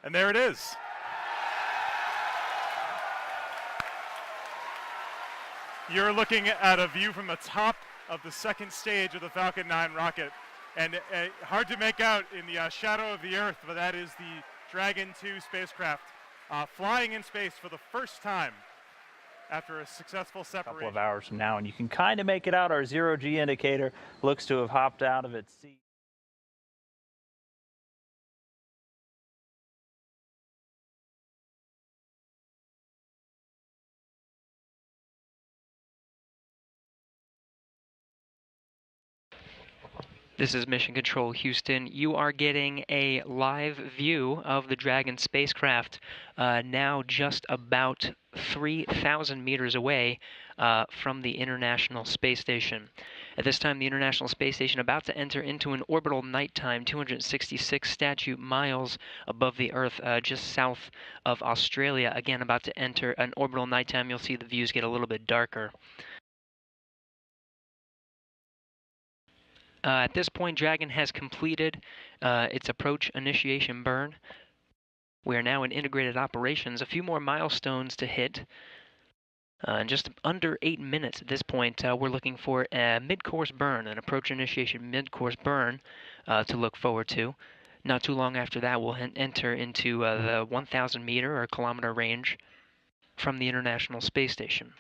And there it is. You're looking at a view from the top of the second stage of the Falcon 9 rocket. And hard to make out in the shadow of the Earth, but that is the Dragon 2 spacecraft flying in space for the first time after a successful separation. A couple of hours from now, and you can kind of make it out. Our zero-G indicator looks to have hopped out of its seat. This is Mission Control Houston. You are getting a live view of the Dragon spacecraft now just about 3,000 meters away from the International Space Station. At this time, the International Space Station about to enter into an orbital nighttime 266 statute miles above the Earth, just south of Australia. Again, about to enter an orbital nighttime. You'll see the views get a little bit darker. At this point, Dragon has completed its approach initiation burn. We are now in integrated operations. A few more milestones to hit. In just under 8 minutes at this point, we're looking for a mid-course burn, an approach initiation mid-course burn to look forward to. Not too long after that, we'll enter into the 1,000 meter or kilometer range from the International Space Station.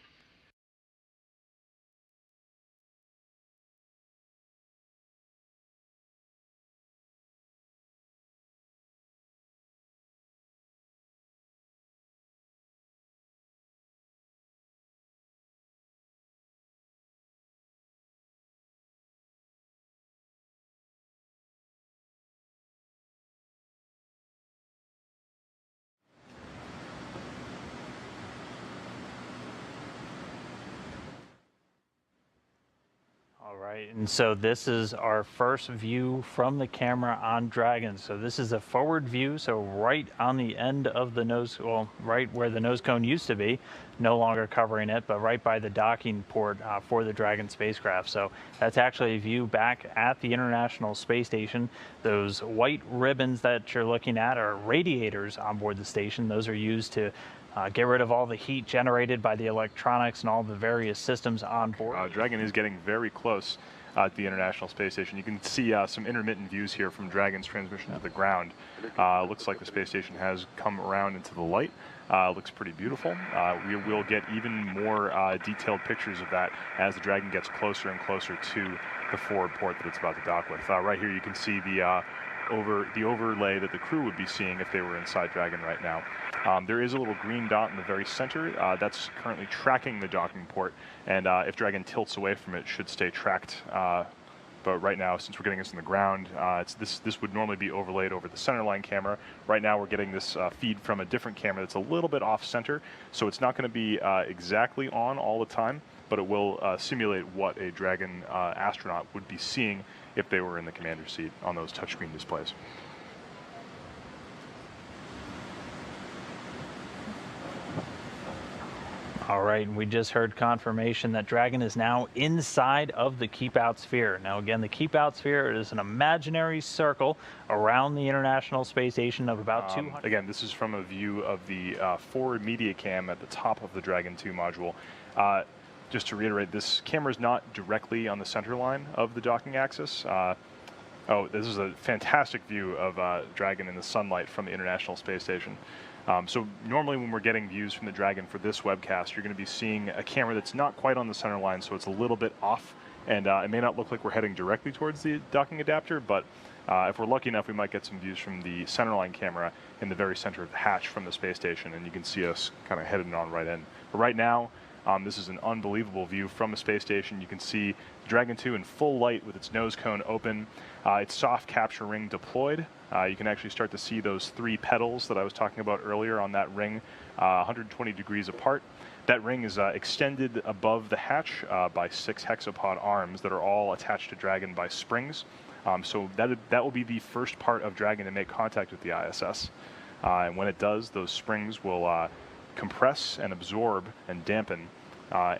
All right, and so this is our first view from the camera on Dragon. So this is a forward view, so right on the end of the nose, well, right where the nose cone used to be, no longer covering it, but right by the docking port for the Dragon spacecraft. So that's actually a view back at the International Space Station. Those white ribbons that you're looking at are radiators on board the station. Those are used to get rid of all the heat generated by the electronics and all the various systems on board. Dragon is getting very close at the International Space Station. You can see some intermittent views here from Dragon's transmission to the ground. Looks like the space station has come around into the light. Looks pretty beautiful. We will get even more detailed pictures of that as the Dragon gets closer and closer to the forward port that it's about to dock with. Right here you can see the overlay that the crew would be seeing if they were inside Dragon right now. There is a little green dot in the very center that's currently tracking the docking port, and if Dragon tilts away from it, it should stay tracked. But right now, since we're getting this in the ground, this would normally be overlaid over the centerline camera. Right now, we're getting this feed from a different camera that's a little bit off center, so it's not going to be exactly on all the time, but it will simulate what a Dragon astronaut would be seeing if they were in the commander's seat on those touchscreen displays. All right, and we just heard confirmation that Dragon is now inside of the keep out sphere. Now again, the keep out sphere is an imaginary circle around the International Space Station of about 200. Again, this is from a view of the forward media cam at the top of the Dragon 2 module. Just to reiterate, this camera is not directly on the center line of the docking axis. This is a fantastic view of Dragon in the sunlight from the International Space Station. So normally when we're getting views from the Dragon for this webcast, you're going to be seeing a camera that's not quite on the center line, so it's a little bit off, and it may not look like we're heading directly towards the docking adapter, but if we're lucky enough, we might get some views from the centerline camera in the very center of the hatch from the space station, and you can see us kind of headed on right in. But right now, this is an unbelievable view from the space station. You can see Dragon 2 in full light with its nose cone open, its soft capture ring deployed. You can actually start to see those 3 petals that I was talking about earlier on that ring, 120 degrees apart. That ring is extended above the hatch by 6 hexapod arms that are all attached to Dragon by springs. So that will be the first part of Dragon to make contact with the ISS. And when it does, those springs will compress and absorb and dampen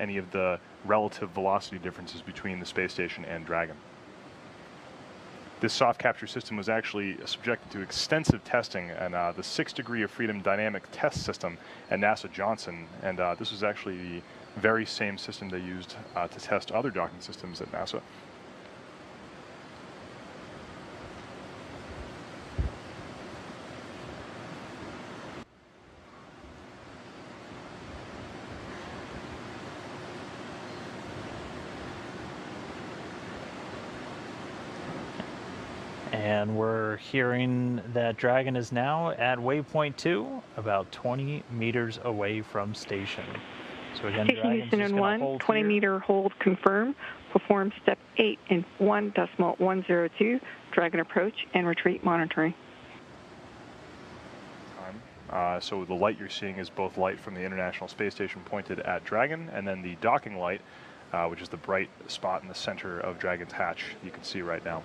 any of the relative velocity differences between the space station and Dragon. This soft capture system was actually subjected to extensive testing and the 6 degree of freedom dynamic test system at NASA Johnson, and this was actually the very same system they used to test other docking systems at NASA. And we're hearing that Dragon is now at waypoint 2, about 20 meters away from station. So again, Station Dragon's Houston just in going to 1, hold 20 here. meter hold confirm. Perform step 8 in 1.102. Dragon approach and retreat monitoring. So the light you're seeing is both light from the International Space Station pointed at Dragon, and then the docking light, which is the bright spot in the center of Dragon's hatch you can see right now.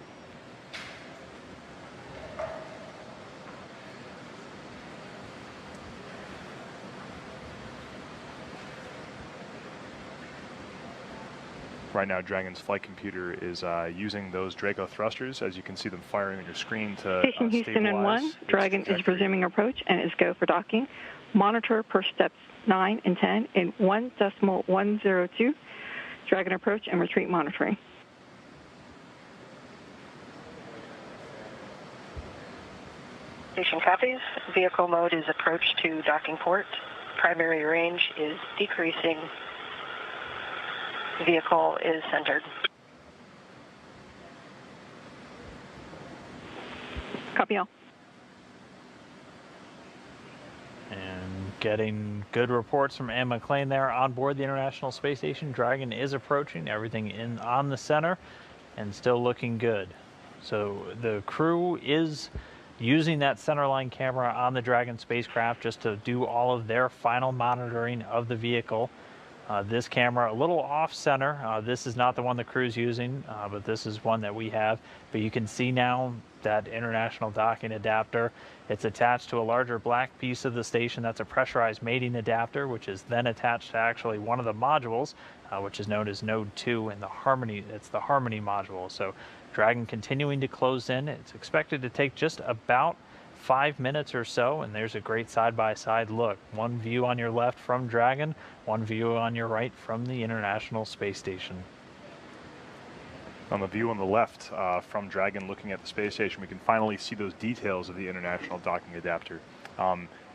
Right now, Dragon's flight computer is using those Draco thrusters, as you can see them firing on your screen to Station Houston in 1, Dragon is resuming approach and is go for docking. Monitor per steps 9 and 10 in 1.102. Dragon approach and retreat monitoring. Station copies. Vehicle mode is approach to docking port. Primary range is decreasing. Vehicle is centered. Copy all. And getting good reports from McClain there on board the International Space Station. Dragon is approaching, everything in on the center, and still looking good. So the crew is using that centerline camera on the Dragon spacecraft just to do all of their final monitoring of the vehicle. This camera a little off center. This is not the one the crew's using, but this is one that we have. But you can see now that international docking adapter. It's attached to a larger black piece of the station. That's a pressurized mating adapter, which is then attached to actually one of the modules, which is known as Node 2 in the Harmony. It's the Harmony module. So Dragon continuing to close in. It's expected to take just about 5 minutes or so, and there's a great side-by-side look. One view on your left from Dragon, one view on your right from the International Space Station. On the view on the left from Dragon looking at the space station, we can finally see those details of the international docking adapter.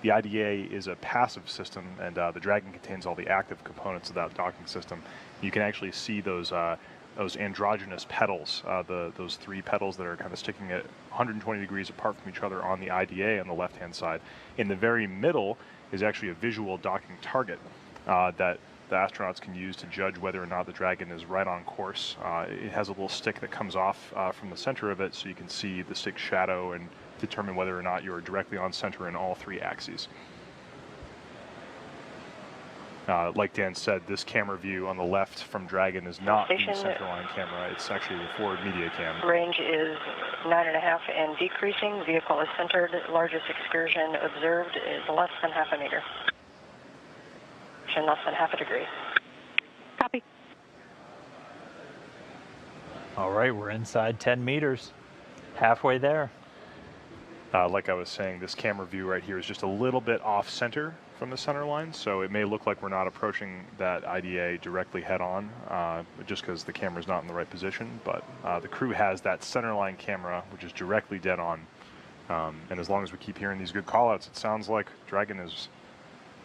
The IDA is a passive system, and the Dragon contains all the active components of that docking system. You can actually see those androgynous petals, those 3 petals that are kind of sticking at 120 degrees apart from each other on the IDA on the left-hand side. In the very middle is actually a visual docking target that the astronauts can use to judge whether or not the Dragon is right on course. It has a little stick that comes off from the center of it, so you can see the stick's shadow and determine whether or not you're directly on center in all 3 axes. Like Dan said, this camera view on the left from Dragon is not the centerline camera. It's actually the forward media cam. Range is 9.5 and decreasing. Vehicle is centered. Largest excursion observed is less than half a meter. Less than half a degree. Copy. All right, we're inside 10 meters. Halfway there. Like I was saying, this camera view right here is just a little bit off center from the center line, so it may look like we're not approaching that IDA directly head on, just because the camera's not in the right position, but the crew has that center line camera, which is directly dead on, and as long as we keep hearing these good callouts, it sounds like Dragon is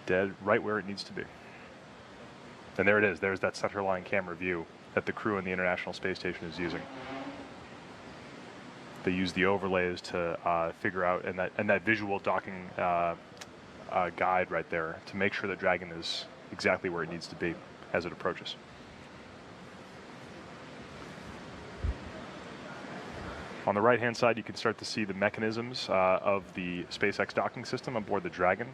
dead right where it needs to be. And there it is, there's that center line camera view that the crew in the International Space Station is using. They use the overlays to figure out, and that visual docking guide right there to make sure that Dragon is exactly where it needs to be as it approaches. On the right-hand side, you can start to see the mechanisms of the SpaceX docking system aboard the Dragon.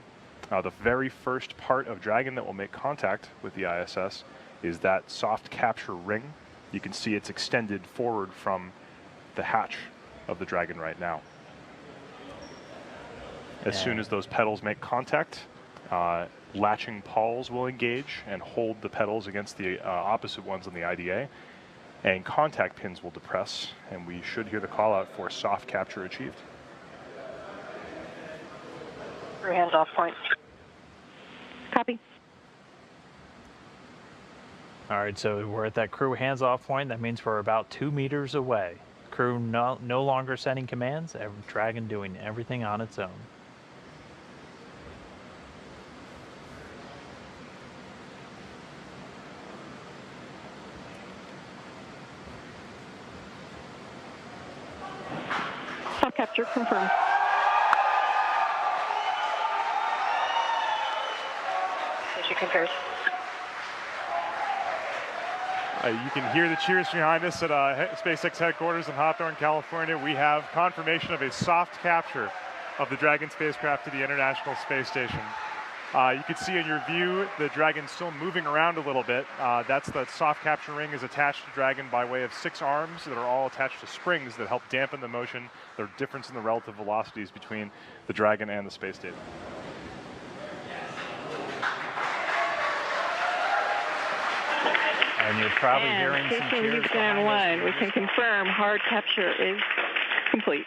The very first part of Dragon that will make contact with the ISS is that soft capture ring. You can see it's extended forward from the hatch of the Dragon right now. As soon as those pedals make contact, latching pawls will engage and hold the pedals against the opposite ones on the IDA. and contact pins will depress, and we should hear the call out for soft capture achieved. Crew hands off point. Copy. All right, so we're at that crew hands-off point. That means we're about 2 meters away. Crew no longer sending commands. Dragon doing everything on its own. Soft capture confirmed. Mission confirmed. You can hear the cheers behind us at SpaceX headquarters in Hawthorne, California. We have confirmation of a soft capture of the Dragon spacecraft to the International Space Station. You can see in your view the Dragon still moving around a little bit. That's the soft capture ring is attached to Dragon by way of 6 arms that are all attached to springs that help dampen the motion, the difference in the relative velocities between the Dragon and the space station. And you're probably hearing some Houston, cheers Houston behind us. 1, we can confirm hard capture is complete.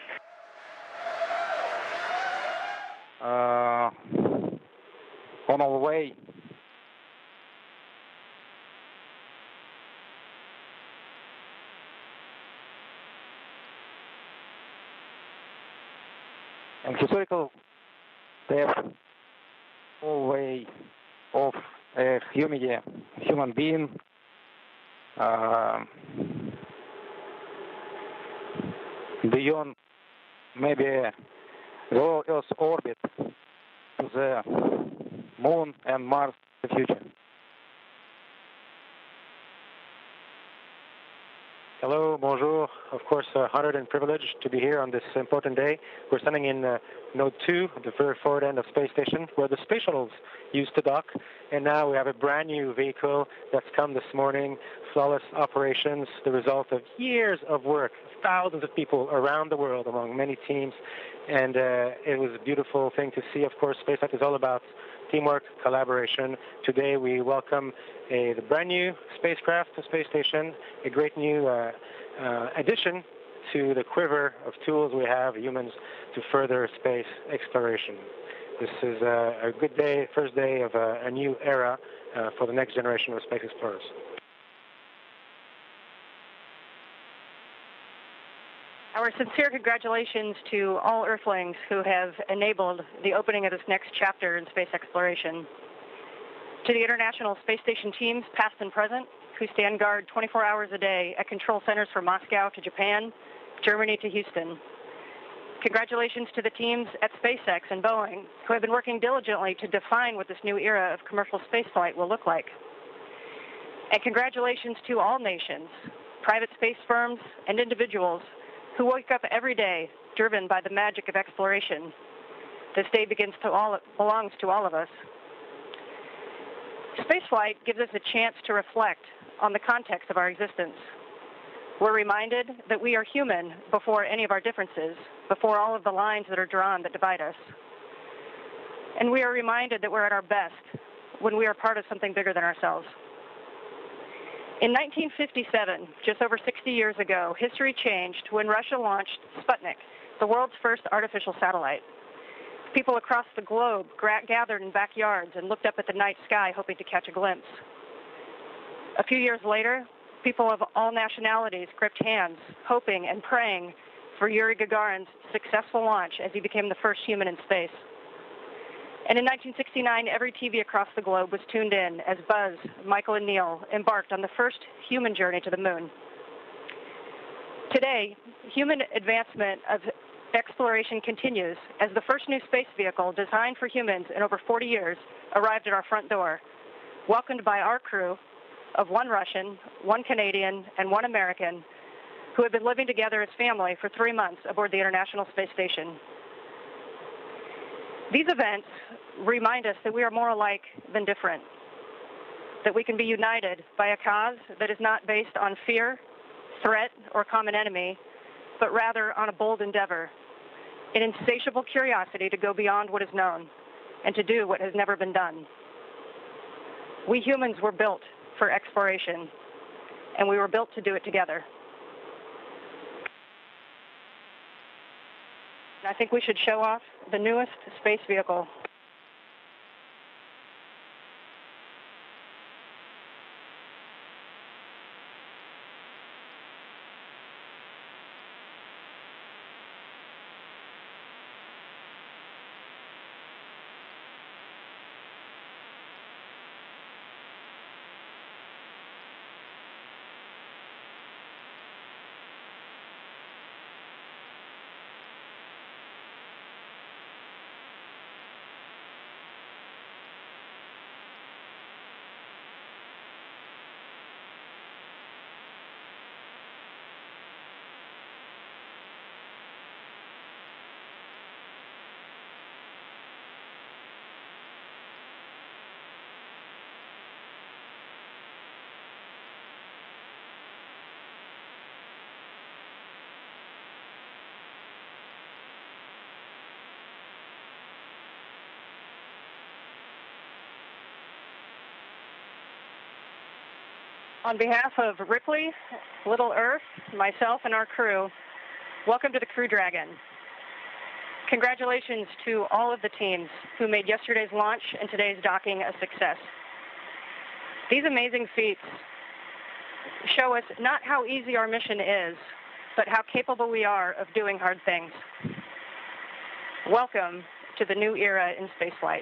On our way. And historical depth, all way of a human being, beyond maybe the Earth's orbit to the Moon and Mars in the future. Hello, bonjour. Of course, honored and privileged to be here on this important day. We're standing in Node 2, the very forward end of Space Station, where the space shuttles used to dock. And now we have a brand new vehicle that's come this morning, flawless operations, the result of years of work, thousands of people around the world among many teams. And it was a beautiful thing to see. Of course, SpaceX is all about teamwork, collaboration. Today we welcome the brand new spacecraft to Space Station, a great new addition to the quiver of tools we have, humans, to further space exploration. This is a good day, first day of a new era for the next generation of space explorers. Our sincere congratulations to all Earthlings who have enabled the opening of this next chapter in space exploration. To the International Space Station teams, past and present, who stand guard 24 hours a day at control centers from Moscow to Japan, Germany to Houston. Congratulations to the teams at SpaceX and Boeing, who have been working diligently to define what this new era of commercial spaceflight will look like. And congratulations to all nations, private space firms, and individuals who wake up every day driven by the magic of exploration. This day belongs to all of us. Spaceflight gives us a chance to reflect on the context of our existence. We're reminded that we are human before any of our differences, before all of the lines that are drawn that divide us. And we are reminded that we're at our best when we are part of something bigger than ourselves. In 1957, just over 60 years ago, history changed when Russia launched Sputnik, the world's first artificial satellite. People across the globe gathered in backyards and looked up at the night sky hoping to catch a glimpse. A few years later, people of all nationalities gripped hands, hoping and praying for Yuri Gagarin's successful launch as he became the first human in space. And in 1969, every TV across the globe was tuned in as Buzz, Michael, and Neil embarked on the first human journey to the moon. Today, human advancement of exploration continues as the first new space vehicle designed for humans in over 40 years arrived at our front door, welcomed by our crew of 1 Russian, 1 Canadian, and 1 American who have been living together as family for 3 months aboard the International Space Station. These events remind us that we are more alike than different, that we can be united by a cause that is not based on fear, threat, or common enemy, but rather on a bold endeavor, an insatiable curiosity to go beyond what is known and to do what has never been done. We humans were built for exploration, and we were built to do it together. And I think we should show off the newest space vehicle. On behalf of Ripley, Little Earth, myself, and our crew, welcome to the Crew Dragon. Congratulations to all of the teams who made yesterday's launch and today's docking a success. These amazing feats show us not how easy our mission is, but how capable we are of doing hard things. Welcome to the new era in spaceflight.